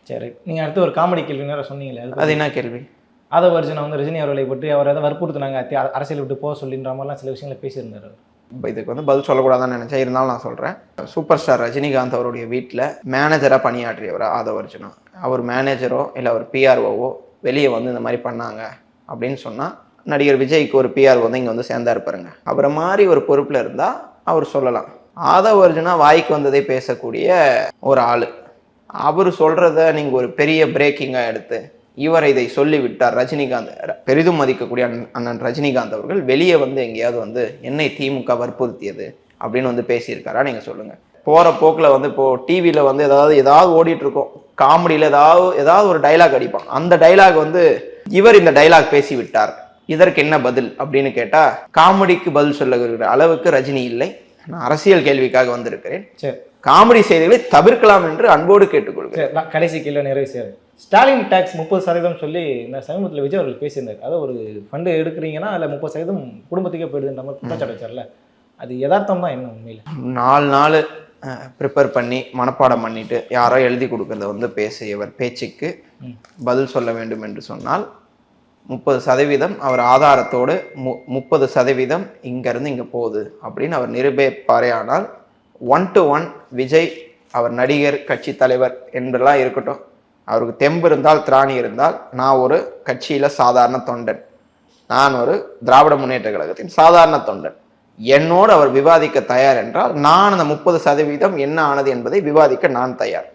சரி, நீங்கள் அடுத்து ஒரு காமெடி கேள்வி நேரம் சொன்னீங்களே, அது என்ன கேள்வி? ஆதவர்ஜுனா வந்து ரஜினி அவர்களை பற்றி அவர் எதாவது வற்புறுத்தினாங்க, அரசியல் விட்டு போக சொல்லின்ற மாதிரிலாம் சில விஷயங்களை பேசியிருந்தார். இதுக்கு வந்து பதில் சொல்லக்கூடாதுன்னு நினைச்சேன், இருந்தாலும் நான் சொல்கிறேன். சூப்பர் ஸ்டார் ரஜினிகாந்த் அவருடைய வீட்டில் மேனேஜராக பணியாற்றியவர் ஆதவர்ஜுனா. அவர் மேனேஜரோ இல்லை அவர் பிஆர்ஓவோ வெளியே வந்து இந்த மாதிரி பண்ணாங்க அப்படின்னு சொன்னால், நடிகர் விஜய்க்கு ஒரு பிஆர்ஓ வந்து இங்கே வந்து சேர்ந்தா இருப்பாருங்க, அவரை மாதிரி ஒரு பொறுப்பில் இருந்தால் அவர் சொல்லலாம். ஆதவர்ஜுனா வாய்க்கு வந்ததை பேசக்கூடிய ஒரு ஆள். அவர் சொல்கிறத நீங்கள் ஒரு பெரிய பிரேக்கிங்காக எடுத்து இவர் இதை சொல்லிவிட்டார் ரஜினிகாந்த், பெரிதும் மதிக்கக்கூடிய அண்ணன் ரஜினிகாந்த் அவர்கள் வெளியே வந்து எங்கேயாவது வந்து என்னை திமுக வற்புறுத்தியது அப்படின்னு வந்து பேசியிருக்காரா? நீங்கள் சொல்லுங்கள். போகிற போக்கில் வந்து இப்போது டிவியில் வந்து ஏதாவது ஓடிட்டு இருக்கோம், காமெடியில் ஏதாவது ஒரு டைலாக் அடிப்பான், அந்த டைலாக் வந்து இவர் இந்த டைலாக் பேசி விட்டார், இதற்கு என்ன பதில் அப்படின்னு கேட்டால் காமெடிக்கு பதில் சொல்லுகிற அளவுக்கு ரஜினி இல்லை. நான் அரசியல் கேள்விக்காக வந்திருக்கிறேன். சரி, காமெடி செய்திகளை தவிர்க்கலாம் என்று அன்போடு கேட்டுக்கொள்கிறேன். கடைசி கேள்வி நிறைவு செய்ய, ஸ்டாலின் டேக்ஸ் 30% சொல்லி இந்த சமீபத்தில் விஜய் அவர்கள் பேசியிருந்தார். அதாவது ஒரு ஃபண்டு எடுக்கிறீங்கன்னா அதில் 30% குடும்பத்துக்கே போயிடுதுன்ற மாதிரி குற்றச்சாட்டு வச்சார்ல, அது யதார்த்தம் தான் என்ன உண்மையில்? 4 நாள் ப்ரிப்பேர் பண்ணி மனப்பாடம் பண்ணிட்டு யாரோ எழுதி கொடுக்கறத வந்து பேசியவர் பேச்சுக்கு பதில் சொல்ல வேண்டும் என்று சொன்னால் 30% அவர் ஆதாரத்தோடு 30% இங்கேருந்து இங்கே போகுது அப்படின்னு அவர் நிரூபிப்பாரே. ஆனால் 1 to 1 விஜய் அவர் நடிகர், கட்சி தலைவர் என்றெல்லாம் இருக்கட்டும், அவருக்கு தெம்பு இருந்தால், திராணி இருந்தால், நான் ஒரு கட்சியில் சாதாரண தொண்டன், நான் ஒரு திராவிட முன்னேற்ற கழகத்தின் சாதாரண தொண்டன், என்னோடு அவர் விவாதிக்க தயார் என்றால் நான் அந்த 30% என்ன ஆனது என்பதை விவாதிக்க நான் தயார்.